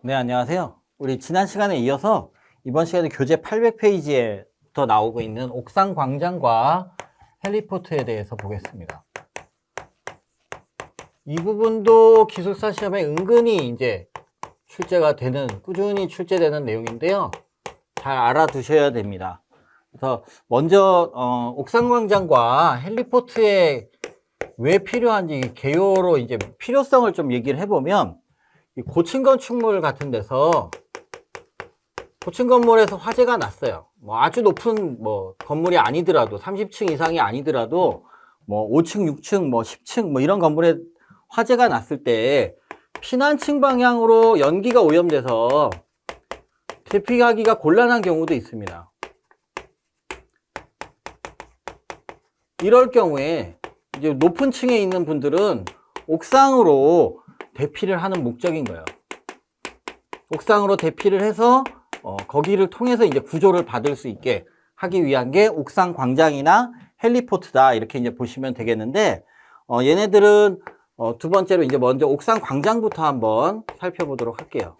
네, 안녕하세요. 우리 지난 시간에 이어서 이번 시간에 교재 800페이지에 더 나오고 있는 옥상 광장과 헬리포트에 대해서 보겠습니다. 이 부분도 기술사 시험에 은근히 이제 출제가 되는, 꾸준히 출제되는 내용인데요. 잘 알아두셔야 됩니다. 그래서 먼저 옥상 광장과 헬리포트에 왜 필요한지 개요로 이제 필요성을 좀 얘기를 해보면, 이 고층 건축물 같은 데서 고층 건물에서 화재가 났어요. 뭐 아주 높은 건물이 아니더라도 30층 이상이 아니더라도 뭐 5층, 6층, 뭐 10층 뭐 이런 건물에 화재가 났을 때 피난층 방향으로 연기가 오염돼서 대피하기가 곤란한 경우도 있습니다. 이럴 경우에 이제 높은 층에 있는 분들은 옥상으로 대피를 하는 목적인 거예요. 옥상으로 대피를 해서 거기를 통해서 이제 구조를 받을 수 있게 하기 위한 게 옥상 광장이나 헬리포트다, 이렇게 이제 보시면 되겠는데, 얘네들은 두 번째로 이제 먼저 옥상 광장부터 한번 살펴보도록 할게요.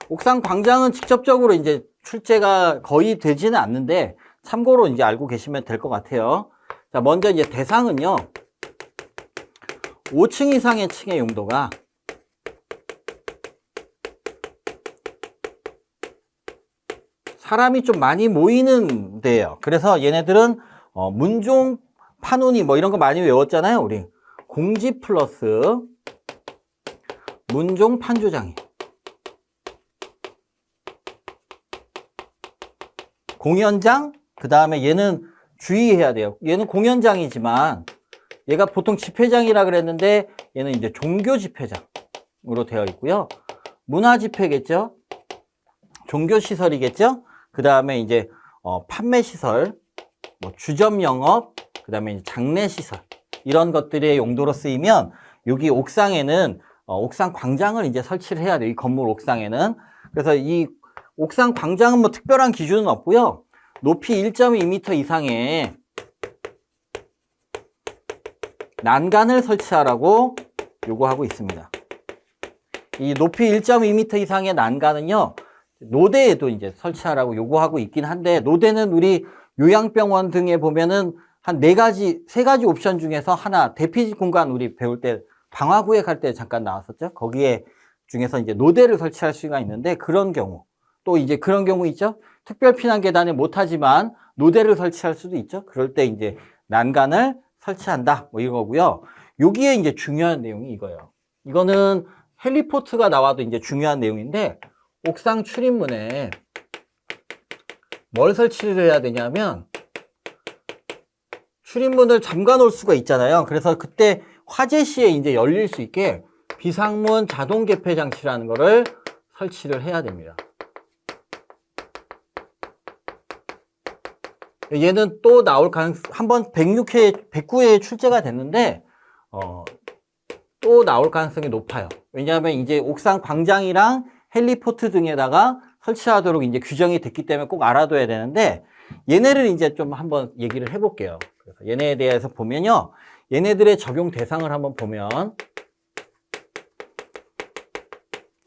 옥상 광장은 직접적으로 이제 출제가 거의 되지는 않는데 참고로 이제 알고 계시면 될 것 같아요. 자, 먼저 이제 대상은요, 5층 이상의 층의 용도가 사람이 좀 많이 모이는 데예요. 그래서 얘네들은 문종, 판운이 뭐 이런 거 많이 외웠잖아요, 우리. 공지 플러스 문종 판주장이. 공연장, 그 다음에 얘는 주의해야 돼요. 얘는 공연장이지만 얘가 보통 집회장이라 그랬는데 얘는 이제 종교 집회장으로 되어 있고요. 문화 집회겠죠? 종교 시설이겠죠? 그 다음에 이제 판매 시설, 뭐 주점 영업, 그 다음에 장례 시설, 이런 것들의 용도로 쓰이면 여기 옥상에는 옥상 광장을 이제 설치를 해야 돼요. 이 건물 옥상에는. 그래서 이 옥상 광장은 뭐 특별한 기준은 없고요. 높이 1.2m 이상의 난간을 설치하라고 요구하고 있습니다. 이 높이 1.2m 이상의 난간은요, 노대에도 이제 설치하라고 요구하고 있긴 한데, 노대는 우리 요양병원 등에 보면은 한 4가지, 3가지 옵션 중에서 하나, 대피 공간 우리 배울 때 방화구역 할 때 잠깐 나왔었죠? 거기에 중에서 이제 노대를 설치할 수가 있는데, 그런 경우, 또 이제 그런 경우 있죠? 특별 피난 계단에 못하지만 노대를 설치할 수도 있죠? 그럴 때 이제 난간을 설치한다, 뭐 이거고요. 여기에 이제 중요한 내용이 이거예요. 이거는 헬리포트가 나와도 이제 중요한 내용인데, 옥상 출입문에 뭘 설치를 해야 되냐면, 출입문을 잠가 놓을 수가 있잖아요. 그래서 그때 화재 시에 이제 열릴 수 있게 비상문 자동 개폐 장치라는 거를 설치를 해야 됩니다. 얘는 또 나올 가능성, 한번 106회, 109회에 출제가 됐는데, 또 나올 가능성이 높아요. 왜냐하면 이제 옥상 광장이랑 헬리포트 등에다가 설치하도록 이제 규정이 됐기 때문에 꼭 알아둬야 되는데, 얘네를 이제 좀 한번 얘기를 해볼게요. 그래서 얘네에 대해서 보면요, 얘네들의 적용 대상을 한번 보면,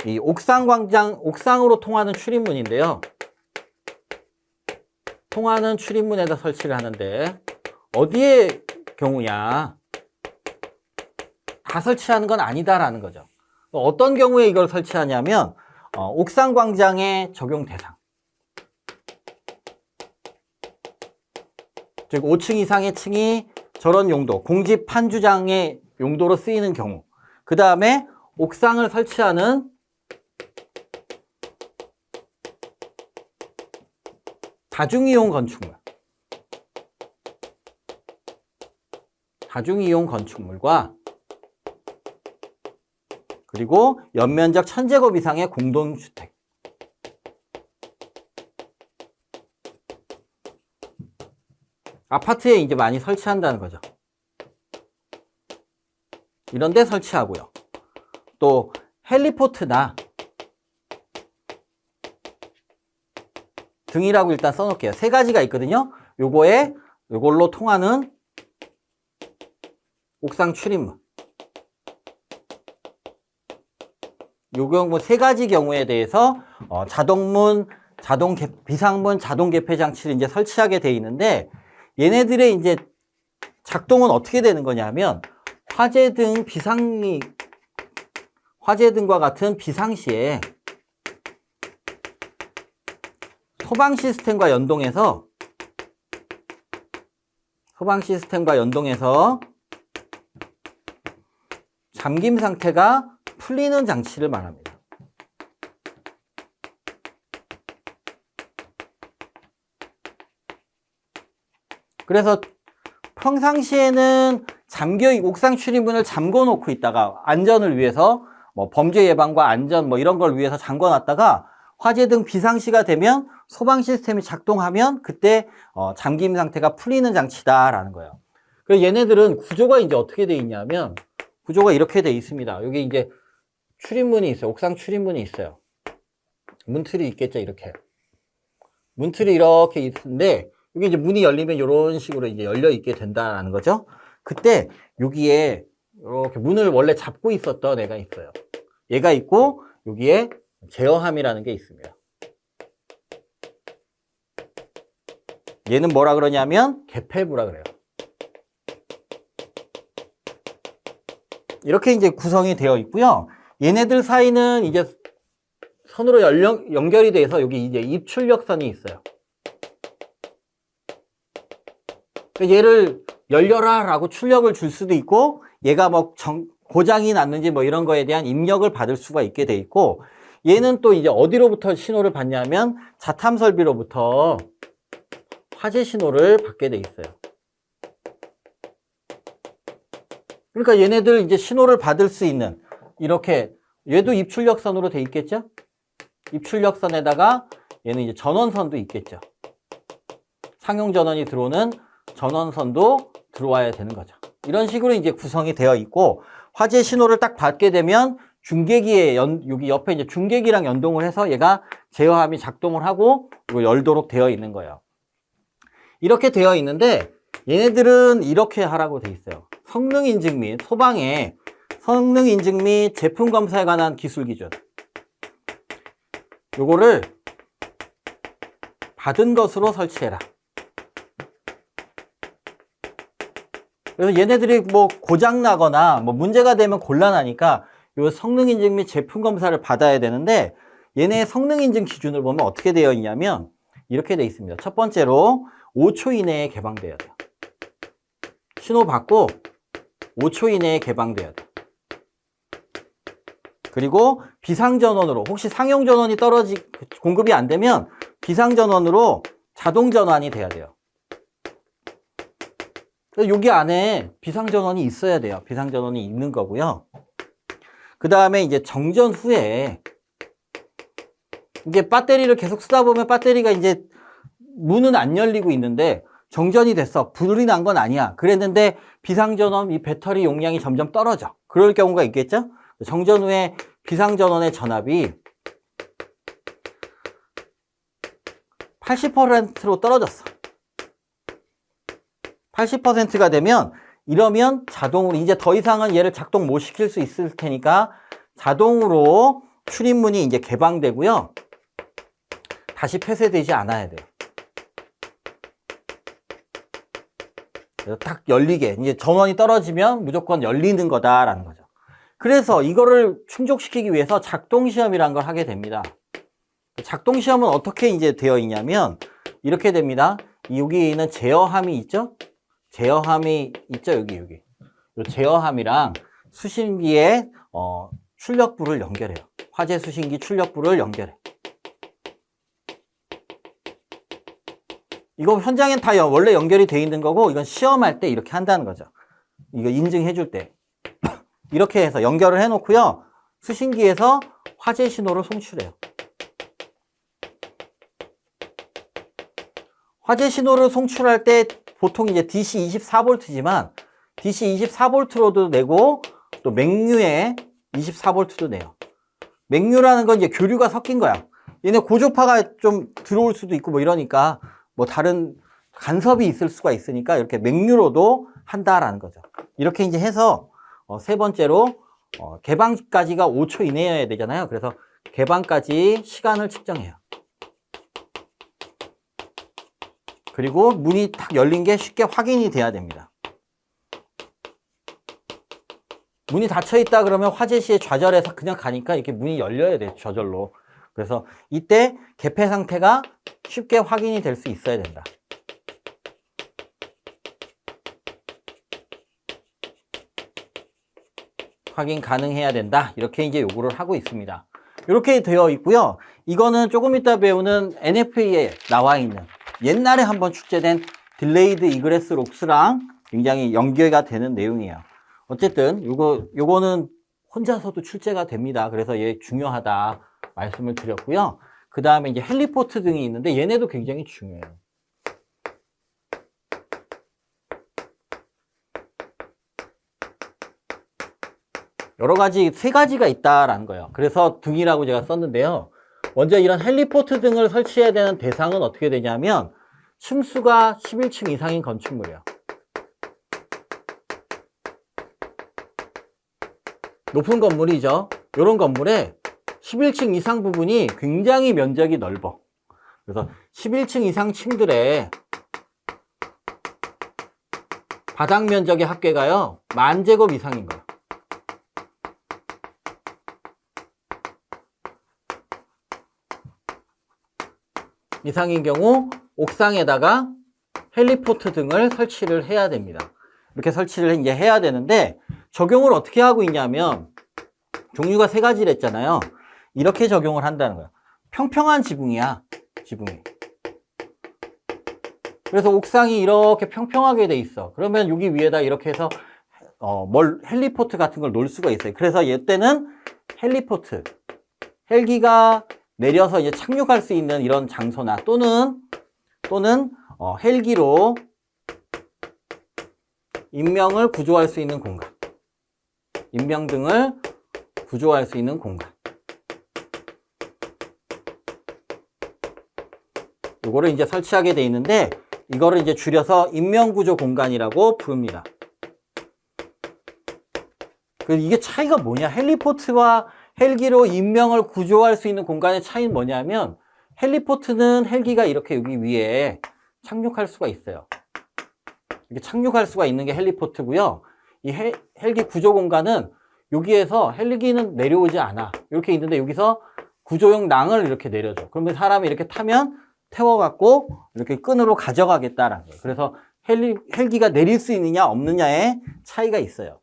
이 옥상 광장, 옥상으로 통하는 출입문인데요. 통하는 출입문에다 설치를 하는데, 어디의 경우냐? 다 설치하는 건 아니다라는 거죠. 어떤 경우에 이걸 설치하냐면, 옥상 광장의 적용 대상. 즉 5층 이상의 층이 저런 용도, 공지 판주장의 용도로 쓰이는 경우. 그 다음에 옥상을 설치하는 다중이용 건축물. 다중이용 건축물과 그리고 연면적 1000제곱 이상의 공동주택. 아파트에 이제 많이 설치한다는 거죠. 이런 데 설치하고요. 또 헬리포트나 등이라고 일단 써놓을게요. 3가지가 있거든요. 요걸로 통하는 옥상 출입문. 요 경우 세 가지 경우에 대해서 자동문, 비상문, 자동 개폐 장치를 이제 설치하게 돼 있는데 얘네들의 이제 작동은 어떻게 되는 거냐면 화재등과 같은 비상시에 소방 시스템과 연동해서 잠김 상태가 풀리는 장치를 말합니다. 그래서 평상시에는 옥상 출입문을 잠궈 놓고 있다가 안전을 위해서 뭐 범죄 예방과 안전 뭐 이런 걸 위해서 잠궈 놨다가 화재 등 비상시가 되면 소방 시스템이 작동하면 그때 잠김 상태가 풀리는 장치다라는 거예요. 그래서 얘네들은 구조가 이제 어떻게 돼 있냐면 구조가 이렇게 돼 있습니다. 여기 이제 출입문이 있어요. 옥상 출입문이 있어요. 문틀이 있겠죠, 이렇게. 문틀이 이렇게 있는데 여기 이제 문이 열리면 이런 식으로 이제 열려 있게 된다는 거죠. 그때 여기에 이렇게 문을 원래 잡고 있었던 애가 있어요. 얘가 있고 여기에 제어함이라는 게 있습니다. 얘는 뭐라 그러냐면 개폐부라 그래요. 이렇게 이제 구성이 되어 있고요. 얘네들 사이는 이제 선으로 연결이 돼서 여기 이제 입출력선이 있어요. 얘를 열려라 라고 출력을 줄 수도 있고 얘가 뭐 고장이 났는지 뭐 이런 거에 대한 입력을 받을 수가 있게 돼 있고 얘는 또 이제 어디로부터 신호를 받냐면 자탐 설비로부터 화재 신호를 받게 돼 있어요. 그러니까 얘네들 이제 신호를 받을 수 있는 이렇게 얘도 입출력선으로 돼 있겠죠? 입출력선에다가 얘는 이제 전원선도 있겠죠. 상용 전원이 들어오는 전원선도 들어와야 되는 거죠. 이런 식으로 이제 구성이 되어 있고 화재 신호를 딱 받게 되면 중계기에 여기 옆에 이제 중계기랑 연동을 해서 얘가 제어함이 작동을 하고 이거 열도록 되어 있는 거예요. 이렇게 되어 있는데 얘네들은 이렇게 하라고 돼 있어요. 성능 인증 및 소방의 성능 인증 및 제품 검사에 관한 기술 기준. 요거를 받은 것으로 설치해라. 그래서 얘네들이 뭐 고장 나거나 뭐 문제가 되면 곤란하니까 요 성능 인증 및 제품 검사를 받아야 되는데 얘네 성능 인증 기준을 보면 어떻게 되어 있냐면 이렇게 되어 있습니다. 첫 번째로 5초 이내에 개방돼야 돼요. 신호 받고 5초 이내에 개방돼야 돼요. 그리고 비상전원으로 혹시 상용전원이 공급이 안 되면 비상전원으로 자동전환이 돼야 돼요. 여기 안에 비상전원이 있어야 돼요. 비상전원이 있는 거고요. 그 다음에 이제 정전 후에 이제 배터리를 계속 쓰다 보면 배터리가 이제 문은 안 열리고 있는데 정전이 됐어. 불이 난 건 아니야. 그랬는데 비상전원 이 배터리 용량이 점점 떨어져. 그럴 경우가 있겠죠? 정전 후에 비상전원의 전압이 80%로 떨어졌어. 80%가 되면 이러면 자동으로 이제 더 이상은 얘를 작동 못 시킬 수 있을 테니까 자동으로 출입문이 이제 개방되고요. 다시 폐쇄되지 않아야 돼요. 그래서 딱 열리게 이제 전원이 떨어지면 무조건 열리는 거다라는 거죠. 그래서 이거를 충족시키기 위해서 작동 시험이라는 걸 하게 됩니다. 작동 시험은 어떻게 이제 되어 있냐면 이렇게 됩니다. 여기 있는 제어함이 있죠? 제어함이 있죠? 여기. 이 제어함이랑 수신기에 출력부를 연결해요. 화재 수신기 출력부를 연결해. 이거 현장엔 다 원래 연결이 돼 있는 거고 이건 시험할 때 이렇게 한다는 거죠. 이거 인증해 줄 때. 이렇게 해서 연결을 해 놓고요. 수신기에서 화재 신호를 송출해요. 화재 신호를 송출할 때 보통 이제 DC 24V지만 DC 24V로도 내고 또 맥류에 24V도 내요. 맥류라는 건 이제 교류가 섞인 거야. 얘네 고조파가 좀 들어올 수도 있고 뭐 이러니까 뭐 다른 간섭이 있을 수가 있으니까 이렇게 맥류로도 한다라는 거죠. 이렇게 이제 해서 세 번째로 개방까지가 5초 이내여야 되잖아요. 그래서 개방까지 시간을 측정해요. 그리고 문이 탁 열린 게 쉽게 확인이 돼야 됩니다. 문이 닫혀 있다 그러면 화재 시에 좌절해서 그냥 가니까 이렇게 문이 열려야 돼요. 저절로. 그래서 이때 개폐 상태가 쉽게 확인이 될 수 있어야 된다. 확인 가능해야 된다. 이렇게 이제 요구를 하고 있습니다. 이렇게 되어 있고요. 이거는 조금 이따 배우는 NFA에 나와 있는 옛날에 한번 출제된 딜레이드 이그레스 록스랑 굉장히 연계가 되는 내용이에요. 어쨌든 요거는 혼자서도 출제가 됩니다. 그래서 얘 중요하다 말씀을 드렸고요. 그 다음에 이제 헬리포트 등이 있는데 얘네도 굉장히 중요해요. 여러 가지, 세 가지가 있다라는 거예요. 그래서 등이라고 제가 썼는데요. 먼저 이런 헬리포트 등을 설치해야 되는 대상은 어떻게 되냐면 층수가 11층 이상인 건축물이에요. 높은 건물이죠. 이런 건물에 11층 이상 부분이 굉장히 면적이 넓어. 그래서 11층 이상 층들의 바닥 면적의 합계가요 10,000제곱 이상인 거예요. 이상인 경우 옥상에다가 헬리포트 등을 설치를 해야 됩니다. 이렇게 설치를 이제 해야 되는데 적용을 어떻게 하고 있냐면 종류가 세 가지를 했잖아요. 이렇게 적용을 한다는 거예요. 평평한 지붕이야, 지붕이. 그래서 옥상이 이렇게 평평하게 돼 있어. 그러면 여기 위에다 이렇게 해서 헬리포트 같은 걸 놓을 수가 있어요. 그래서 이때는 헬리포트, 헬기가 내려서 이제 착륙할 수 있는 이런 장소나 또는 헬기로 인명을 구조할 수 있는 공간, 인명 등을 구조할 수 있는 공간. 이거를 이제 설치하게 돼 있는데 이거를 이제 줄여서 인명구조 공간이라고 부릅니다. 이게 차이가 뭐냐? 헬리포트와 헬기로 인명을 구조할 수 있는 공간의 차이는 뭐냐면 헬리포트는 헬기가 이렇게 여기 위에 착륙할 수가 있어요. 이렇게 착륙할 수가 있는 게 헬리포트고요. 이 헬기 구조 공간은 여기에서 헬기는 내려오지 않아. 이렇게 있는데 여기서 구조용 낭을 이렇게 내려줘. 그러면 사람이 이렇게 타면 태워갖고 이렇게 끈으로 가져가겠다라는 거예요. 그래서 헬기가 내릴 수 있느냐 없느냐의 차이가 있어요.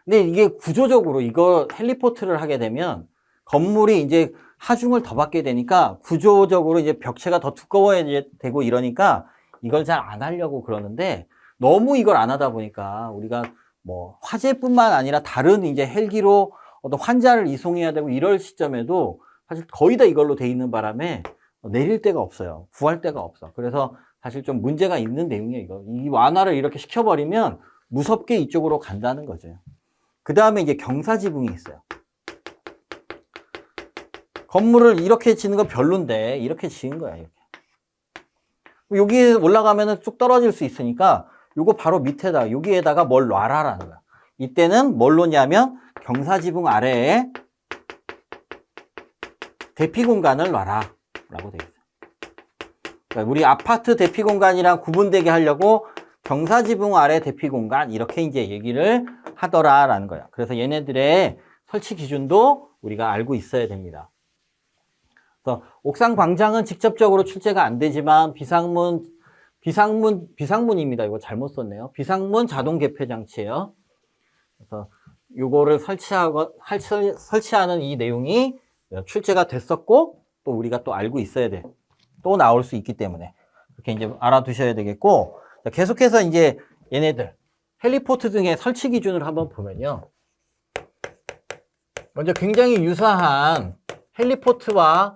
근데 이게 구조적으로 이거 헬리포트를 하게 되면 건물이 이제 하중을 더 받게 되니까 구조적으로 이제 벽체가 더 두꺼워야 되고 이러니까 이걸 잘 안 하려고 그러는데 너무 이걸 안 하다 보니까 우리가 뭐 화재뿐만 아니라 다른 이제 헬기로 어떤 환자를 이송해야 되고 이럴 시점에도 사실 거의 다 이걸로 돼 있는 바람에 내릴 데가 없어요. 구할 데가 없어. 그래서 사실 좀 문제가 있는 내용이에요. 이거. 이 완화를 이렇게 시켜버리면 무섭게 이쪽으로 간다는 거죠. 그 다음에 이제 경사지붕이 있어요. 건물을 이렇게 지는 건 별론데 이렇게 지은 거야. 이렇게. 여기 올라가면은 쭉 떨어질 수 있으니까 요거 바로 밑에다 여기에다가 뭘 놔라라는 거야. 이때는 뭘 놓냐면 경사지붕 아래에 대피 공간을 놔라 라고 되어 있어요. 그러니까 우리 아파트 대피 공간이랑 구분되게 하려고 경사지붕 아래 대피 공간 이렇게 이제 얘기를 하더라라는 거야. 그래서 얘네들의 설치 기준도 우리가 알고 있어야 됩니다. 그래서 옥상 광장은 직접적으로 출제가 안 되지만 비상문입니다. 이거 잘못 썼네요. 비상문 자동 개폐 장치예요. 그래서 요거를 설치하는 이 내용이 출제가 됐었고 또 우리가 또 알고 있어야 돼. 또 나올 수 있기 때문에 이렇게 이제 알아두셔야 되겠고 계속해서 이제 얘네들 헬리포트 등의 설치 기준을 한번 보면요. 먼저 굉장히 유사한 헬리포트와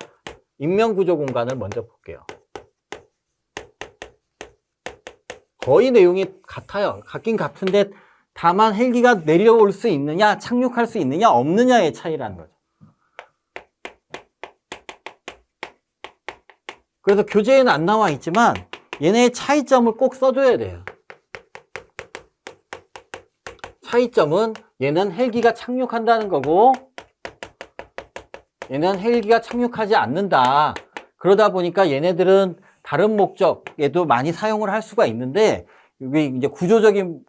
인명구조 공간을 먼저 볼게요. 거의 내용이 같아요. 같긴 같은데 다만 헬기가 내려올 수 있느냐, 착륙할 수 있느냐, 없느냐의 차이라는 거죠. 그래서 교재에는 안 나와 있지만 얘네의 차이점을 꼭 써줘야 돼요. 차이점은 얘는 헬기가 착륙한다는 거고 얘는 헬기가 착륙하지 않는다. 그러다 보니까 얘네들은 다른 목적에도 많이 사용을 할 수가 있는데 이게 이제 구조적인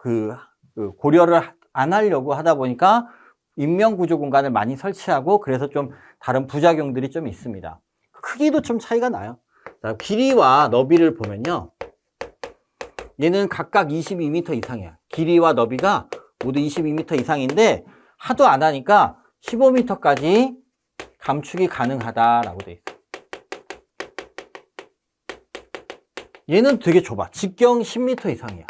고려를 안 하려고 하다 보니까 인명 구조 공간을 많이 설치하고 그래서 좀 다른 부작용들이 좀 있습니다. 크기도 좀 차이가 나요. 자, 길이와 너비를 보면요. 얘는 각각 22m 이상이야. 길이와 너비가 모두 22m 이상인데 하도 안 하니까 15m까지 감축이 가능하다라고 돼 있어. 얘는 되게 좁아. 직경 10m 이상이야.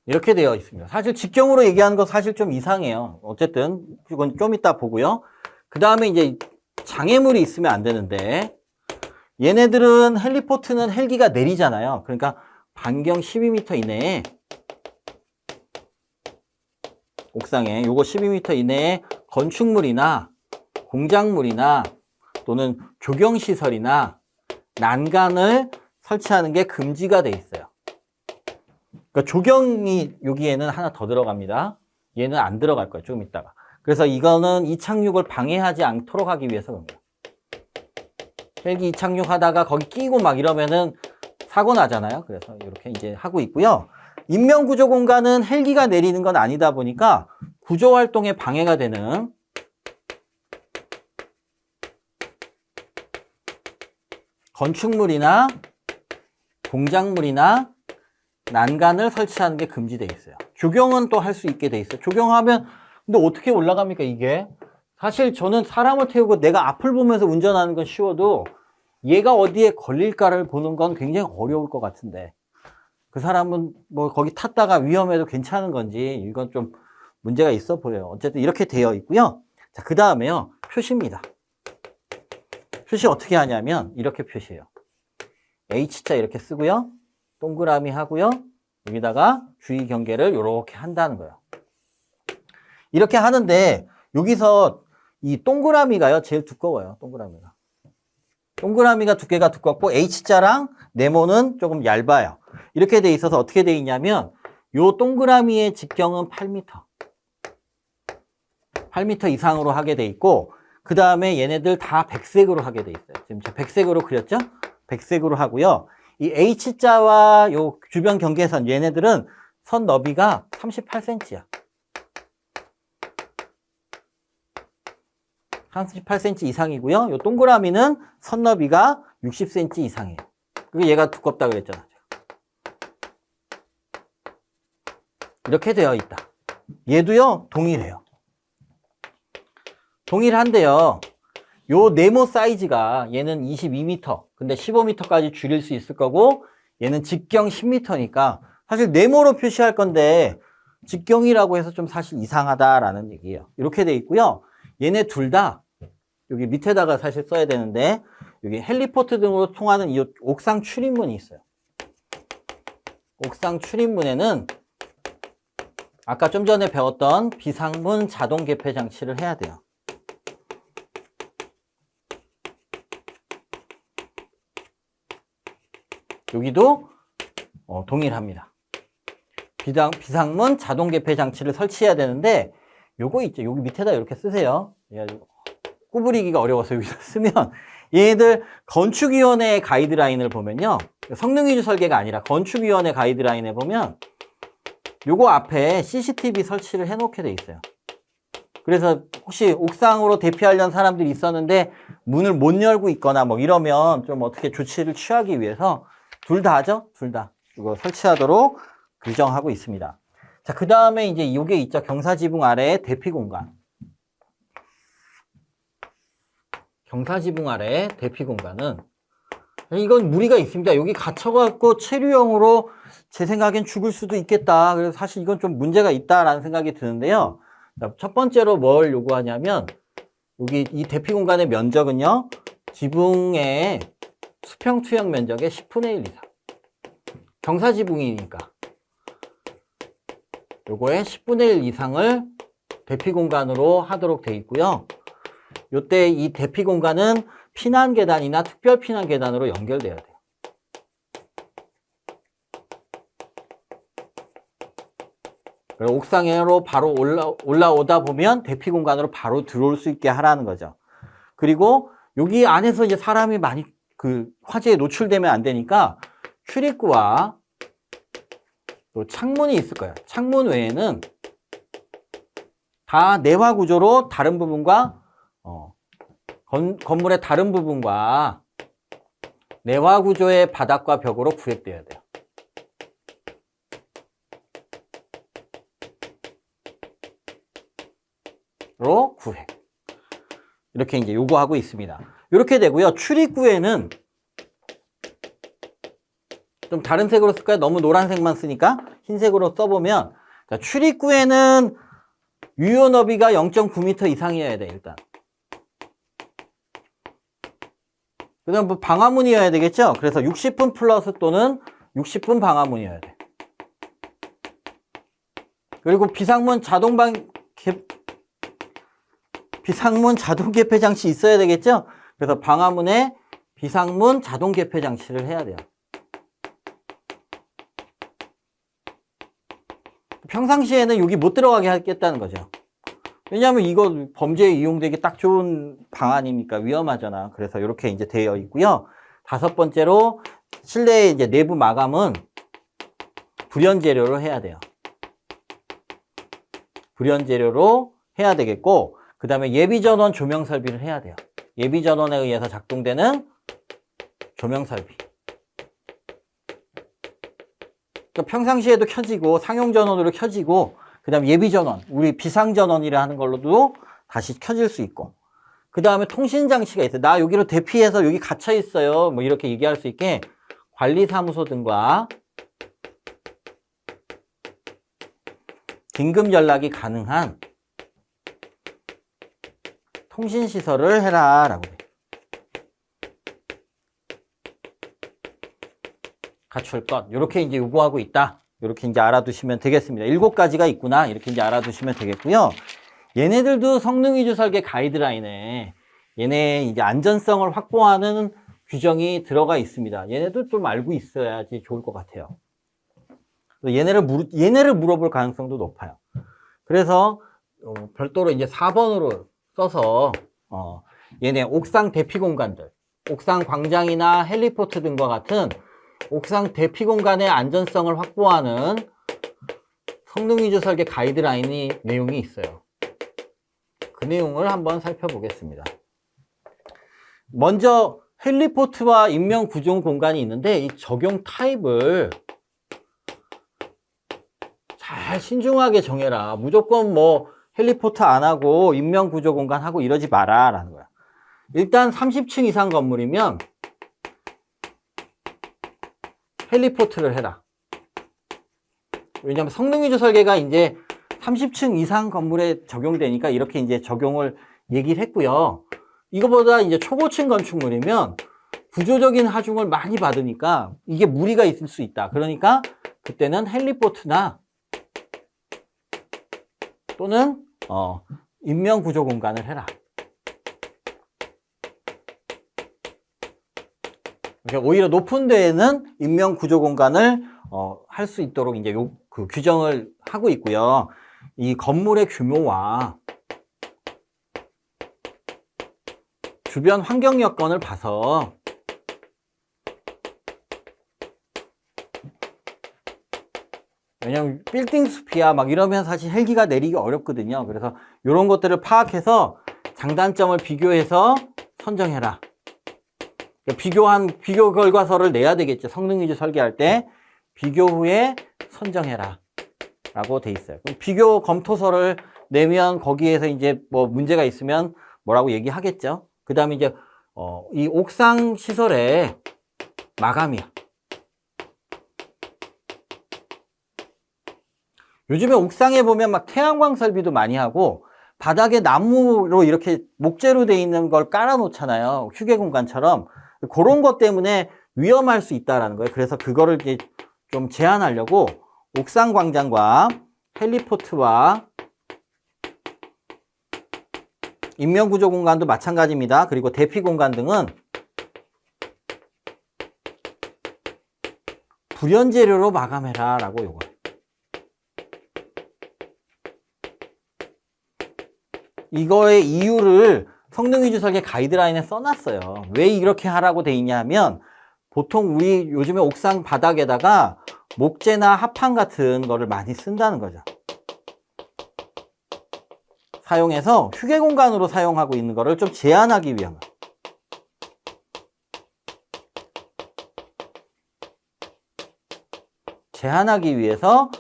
이렇게 되어 있습니다. 사실 직경으로 얘기하는 거 사실 좀 이상해요. 어쨌든 이건 좀 이따 보고요. 그 다음에 이제 장애물이 있으면 안 되는데 얘네들은 헬리포트는 헬기가 내리잖아요. 그러니까 반경 12m 이내에 옥상에 요거 12m 이내에 건축물이나 공작물이나 또는 조경시설이나 난간을 설치하는 게 금지가 돼 있어요. 그러니까 조경이 여기에는 하나 더 들어갑니다. 얘는 안 들어갈 거예요. 조금 있다가. 그래서 이거는 이착륙을 방해하지 않도록 하기 위해서 그럽니다. 헬기 이착륙하다가 거기 끼고 막 이러면은 사고 나잖아요. 그래서 이렇게 이제 하고 있고요. 인명구조 공간은 헬기가 내리는 건 아니다 보니까 구조 활동에 방해가 되는 건축물이나 공작물이나 난간을 설치하는 게 금지되어 있어요. 조경은 또 할 수 있게 돼 있어요. 조경하면 근데 어떻게 올라갑니까 이게? 사실 저는 사람을 태우고 내가 앞을 보면서 운전하는 건 쉬워도 얘가 어디에 걸릴까를 보는 건 굉장히 어려울 것 같은데 그 사람은 뭐 거기 탔다가 위험해도 괜찮은 건지 이건 좀 문제가 있어 보여요. 어쨌든 이렇게 되어 있고요. 자, 그 다음에요. 표시입니다. 표시 어떻게 하냐면 이렇게 표시해요. H자 이렇게 쓰고요. 동그라미 하고요. 여기다가 주의 경계를 이렇게 한다는 거예요. 이렇게 하는데 여기서 이 동그라미가요. 제일 두꺼워요. 동그라미가 두께가 두껍고 H자랑 네모는 조금 얇아요. 이렇게 돼 있어서 어떻게 돼 있냐면 요 동그라미의 직경은 8m. 8m 이상으로 하게 돼 있고 그 다음에 얘네들 다 백색으로 하게 돼 있어요. 지금 제가 백색으로 그렸죠? 백색으로 하고요. 이 H자와 요 주변 경계선 얘네들은 선 너비가 38cm야. 38cm 이상이고요. 요 동그라미는 선 너비가 60cm 이상이에요. 그리고 얘가 두껍다 그랬잖아. 이렇게 되어 있다. 얘도요, 동일해요. 동일한데요. 요 네모 사이즈가 얘는 22m. 근데 15m까지 줄일 수 있을 거고 얘는 직경 10m니까 사실 네모로 표시할 건데 직경이라고 해서 좀 사실 이상하다라는 얘기예요. 이렇게 돼 있고요. 얘네 둘 다 여기 밑에다가 사실 써야 되는데 여기 헬리포트 등으로 통하는 이 옥상 출입문이 있어요. 옥상 출입문에는 아까 좀 전에 배웠던 비상문 자동 개폐 장치를 해야 돼요. 여기도 동일합니다. 비상문 자동 개폐 장치를 설치해야 되는데 요거 있죠. 여기 밑에다 이렇게 쓰세요. 구부리기가 어려워서 여기서 쓰면 얘네들 건축위원회 가이드라인을 보면요. 성능 위주 설계가 아니라 건축위원회 가이드라인에 보면 요거 앞에 CCTV 설치를 해놓게 돼 있어요. 그래서 혹시 옥상으로 대피하려는 사람들이 있었는데 문을 못 열고 있거나 뭐 이러면 좀 어떻게 조치를 취하기 위해서 둘 다 하죠? 둘 다. 이거 설치하도록 규정하고 있습니다. 자, 그 다음에 이제 요게 있죠. 경사지붕 아래의 대피 공간. 경사지붕 아래의 대피 공간은 이건 무리가 있습니다. 여기 갇혀갖고 체류형으로 제 생각엔 죽을 수도 있겠다. 그래서 사실 이건 좀 문제가 있다라는 생각이 드는데요. 자, 첫 번째로 뭘 요구하냐면 여기 이 대피 공간의 면적은요. 지붕의 수평 투영 면적의 10분의 1 이상. 경사지붕이니까 요거의 10분의 1 이상을 대피 공간으로 하도록 돼 있고요. 요때 이 대피 공간은 피난 계단이나 특별 피난 계단으로 연결돼야 돼요. 옥상으로 바로 올라오다 보면 대피 공간으로 바로 들어올 수 있게 하라는 거죠. 그리고 여기 안에서 이제 사람이 많이 그 화재에 노출되면 안 되니까 출입구와 또 창문이 있을 거예요. 창문 외에는 다 내화 구조로 다른 부분과 건물의 다른 부분과 내화 구조의 바닥과 벽으로 구획되어야 돼요. 로 구획. 이렇게 이제 요구하고 있습니다. 이렇게 되고요. 출입구에는 좀 다른 색으로 쓸까요? 너무 노란색만 쓰니까 흰색으로 써보면, 자, 출입구에는 유효 너비가 0.9m 이상이어야 돼, 일단. 그 다음 뭐 방화문이어야 되겠죠? 그래서 60분 플러스 또는 60분 방화문이어야 돼. 그리고 비상문 자동 개폐 장치 있어야 되겠죠? 그래서 방화문에 비상문 자동 개폐 장치를 해야 돼요. 평상시에는 여기 못 들어가게 하겠다는 거죠. 왜냐하면 이거 범죄에 이용되기 딱 좋은 방안이니까 위험하잖아. 그래서 이렇게 이제 되어 있고요. 5번째로 실내의 이제 내부 마감은 불연 재료로 해야 돼요. 불연 재료로 해야 되겠고, 그 다음에 예비 전원 조명 설비를 해야 돼요. 예비 전원에 의해서 작동되는 조명 설비. 그러니까 평상시에도 켜지고 상용 전원으로 켜지고, 그 다음에 예비 전원, 우리 비상 전원이라 하는 걸로도 다시 켜질 수 있고, 그 다음에 통신 장치가 있어요. 나 여기로 대피해서 여기 갇혀 있어요. 뭐 이렇게 얘기할 수 있게 관리사무소 등과 긴급 연락이 가능한 통신 시설을 해라라고 해요. 갖출 것, 이렇게 이제 요구하고 있다. 이렇게 이제 알아두시면 되겠습니다. 7가지가 있구나. 이렇게 이제 알아두시면 되겠고요. 얘네들도 성능 위주 설계 가이드라인에 얘네 이제 안전성을 확보하는 규정이 들어가 있습니다. 얘네도 좀 알고 있어야지 좋을 것 같아요. 얘네를 물어볼 가능성도 높아요. 그래서 별도로 이제 4번으로 써서 얘네 옥상 대피 공간들, 옥상 광장이나 헬리포트 등과 같은 옥상 대피 공간의 안전성을 확보하는 성능 위주 설계 가이드라인이 내용이 있어요. 그 내용을 한번 살펴보겠습니다. 먼저 헬리포트와 인명 구조 공간이 있는데 이 적용 타입을 잘 신중하게 정해라. 무조건 뭐 헬리포트 안 하고 인명 구조 공간 하고 이러지 마라 라는 거야. 일단 30층 이상 건물이면 헬리포트를 해라. 왜냐하면 성능 위주 설계가 이제 30층 이상 건물에 적용되니까 이렇게 이제 적용을 얘기를 했고요. 이거보다 이제 초고층 건축물이면 구조적인 하중을 많이 받으니까 이게 무리가 있을 수 있다. 그러니까 그때는 헬리포트나 또는 인명 구조 공간을 해라. 그러니까 오히려 높은 데에는 인명 구조 공간을 할 수 있도록 이제 그 규정을 하고 있고요. 이 건물의 규모와 주변 환경 여건을 봐서 왜냐면 빌딩 숲이야 막 이러면 사실 헬기가 내리기 어렵거든요. 그래서 이런 것들을 파악해서 장단점을 비교해서 선정해라. 비교 결과서를 내야 되겠죠. 성능 위주 설계할 때 비교 후에 선정해라 라고 돼 있어요. 비교 검토서를 내면 거기에서 이제 뭐 문제가 있으면 뭐라고 얘기하겠죠. 그 다음에 이제 이 옥상 시설의 마감이야. 요즘에 옥상에 보면 막 태양광 설비도 많이 하고 바닥에 나무로 이렇게 목재로 돼 있는 걸 깔아 놓잖아요. 휴게 공간처럼. 그런 것 때문에 위험할 수 있다라는 거예요. 그래서 그거를 이제 좀 제한하려고 옥상 광장과 헬리포트와 인명 구조 공간도 마찬가지입니다. 그리고 대피 공간 등은 불연 재료로 마감해라 라고 요거. 이거의 이유를 성능위주 설계 가이드라인에 써놨어요. 왜 이렇게 하라고 돼 있냐 하면 보통 우리 요즘에 옥상 바닥에다가 목재나 합판 같은 거를 많이 쓴다는 거죠. 사용해서 휴게 공간으로 사용하고 있는 거를 좀 제한하기 위한 거예요. 제한하기 위해서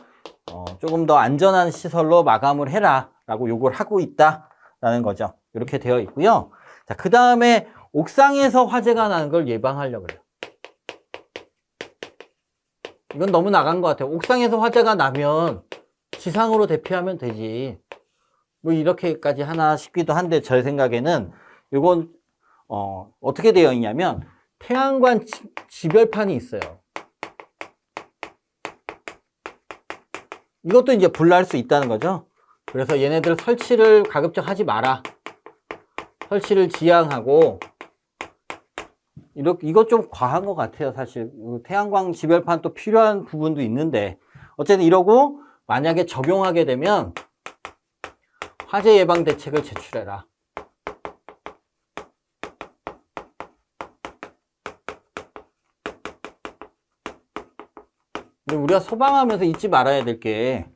조금 더 안전한 시설로 마감을 해라 라고 요구를 하고 있다라는 거죠. 이렇게 되어 있고요. 자, 그 다음에 옥상에서 화재가 나는 걸 예방하려고 그래요. 이건 너무 나간 것 같아요. 옥상에서 화재가 나면 지상으로 대피하면 되지. 뭐 이렇게까지 하나 싶기도 한데 제 생각에는 이건 어떻게 되어 있냐면 태양광 지별판이 있어요. 이것도 이제 불날 수 있다는 거죠. 그래서 얘네들 설치를 가급적 하지 마라. 설치를 지양하고 이것 좀 과한 것 같아요. 사실 태양광 지별판 또 필요한 부분도 있는데 어쨌든 이러고 만약에 적용하게 되면 화재 예방 대책을 제출해라. 근데 우리가 소방하면서 잊지 말아야 될 게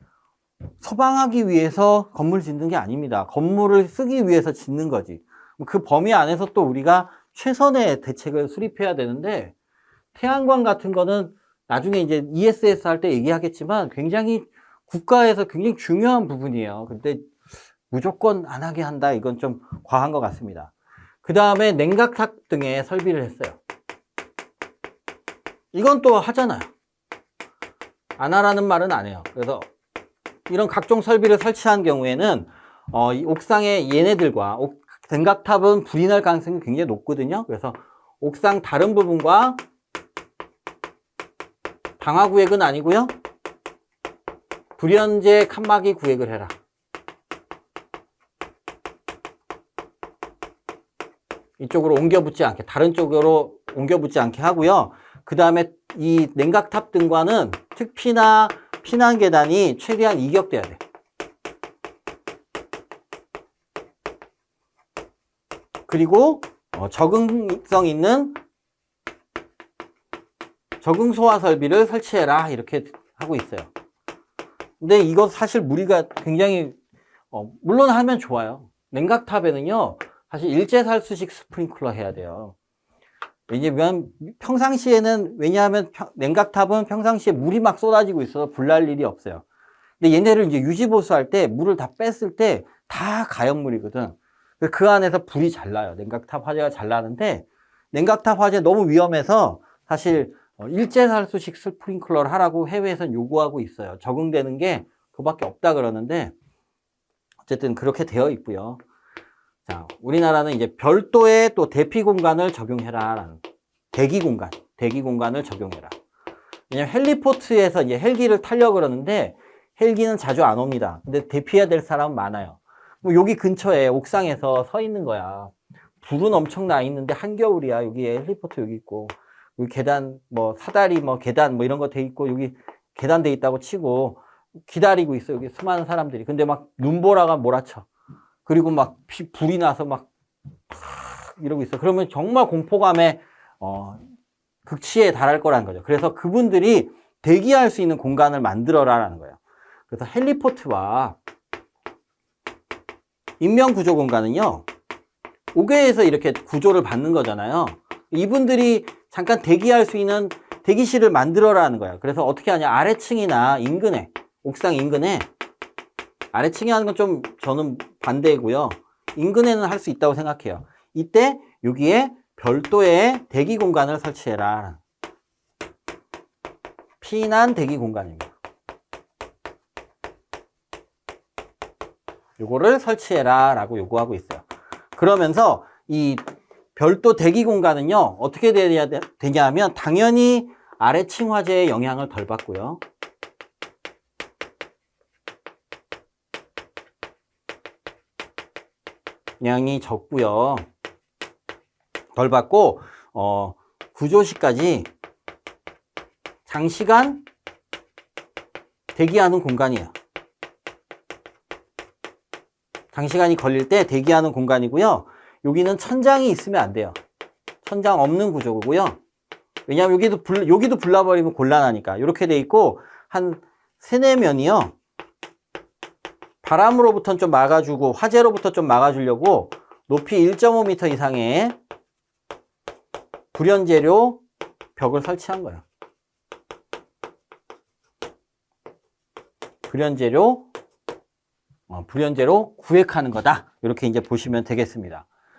소방하기 위해서 건물 짓는 게 아닙니다. 건물을 쓰기 위해서 짓는 거지. 그 범위 안에서 또 우리가 최선의 대책을 수립해야 되는데 태양광 같은 거는 나중에 이제 ESS 할 때 얘기하겠지만 굉장히 국가에서 굉장히 중요한 부분이에요. 근데 무조건 안 하게 한다. 이건 좀 과한 것 같습니다. 그 다음에 냉각탑 등에 설비를 했어요. 이건 또 하잖아요. 안 하라는 말은 안 해요. 그래서 이런 각종 설비를 설치한 경우에는 이 옥상에 얘네들과 냉각탑은 불이 날 가능성이 굉장히 높거든요. 그래서 옥상 다른 부분과 방화 구획은 아니고요. 불연제 칸막이 구획을 해라. 이쪽으로 옮겨 붙지 않게, 다른 쪽으로 옮겨 붙지 않게 하고요. 그 다음에 이 냉각탑 등과는 특피나 피난 계단이 최대한 이격돼야 돼. 그리고 적응성 있는 적응 소화 설비를 설치해라. 이렇게 하고 있어요. 근데 이거 사실 무리가 굉장히 물론 하면 좋아요. 냉각탑에는요. 사실 일제살수식 스프링클러 해야 돼요. 왜냐면 평상시에는 왜냐하면 냉각탑은 평상시에 물이 막 쏟아지고 있어서 불날 일이 없어요. 근데 얘네를 이제 유지보수할 때 물을 다 뺐을 때 다 가연물이거든. 그 안에서 불이 잘 나요. 냉각탑 화재가 잘 나는데 냉각탑 화재 너무 위험해서 사실 일제살수식 스프링클러를 하라고 해외에서는 요구하고 있어요. 적응되는 게 그밖에 없다 그러는데 어쨌든 그렇게 되어 있고요. 자, 우리나라는 이제 별도의 또 대피 공간을 적용해라. 대기 공간을 적용해라. 왜냐면 헬리포트에서 이제 헬기를 타려고 그러는데 헬기는 자주 안 옵니다. 근데 대피해야 될 사람은 많아요. 뭐 여기 근처에 옥상에서 서 있는 거야. 불은 엄청 나 있는데 한겨울이야. 여기에 헬리포트 여기 있고 여기 계단 뭐 사다리 뭐 계단 뭐 이런 거 돼 있고 여기 계단 돼 있다고 치고 기다리고 있어. 여기 수많은 사람들이. 근데 막 눈보라가 몰아쳐. 그리고 막 불이 나서 막 이러고 있어. 그러면 정말 공포감에 극치에 달할 거라는 거죠. 그래서 그분들이 대기할 수 있는 공간을 만들어라라는 거예요. 그래서 헬리포트와 인명구조 공간은요. 5개에서 이렇게 구조를 받는 거잖아요. 이분들이 잠깐 대기할 수 있는 대기실을 만들어라는 거예요. 그래서 어떻게 하냐. 아래층이나 인근에 옥상 인근에 아래층에 하는 건 좀 저는 반대고요. 인근에는 할 수 있다고 생각해요. 이때 여기에 별도의 대기 공간을 설치해라. 피난 대기 공간입니다. 요거를 설치해라 라고 요구하고 있어요. 그러면서 이 별도 대기 공간은요. 어떻게 되냐 하면 당연히 아래층 화재의 영향을 덜 받고요. 양이 적고요. 덜 받고 구조시까지 장시간 대기하는 공간이에요. 장시간이 걸릴 때 대기하는 공간이고요. 여기는 천장이 있으면 안 돼요. 천장 없는 구조고요. 왜냐하면 여기도 불나버리면 곤란하니까. 이렇게 돼 있고 한 3, 4면이요. 바람으로부터는 좀 막아주고 화재로부터 좀 막아주려고 높이 1.5m 이상의 불연재료 벽을 설치한 거예요. 불연재로 구획하는 거다. 이렇게 이제 보시면 되겠습니다.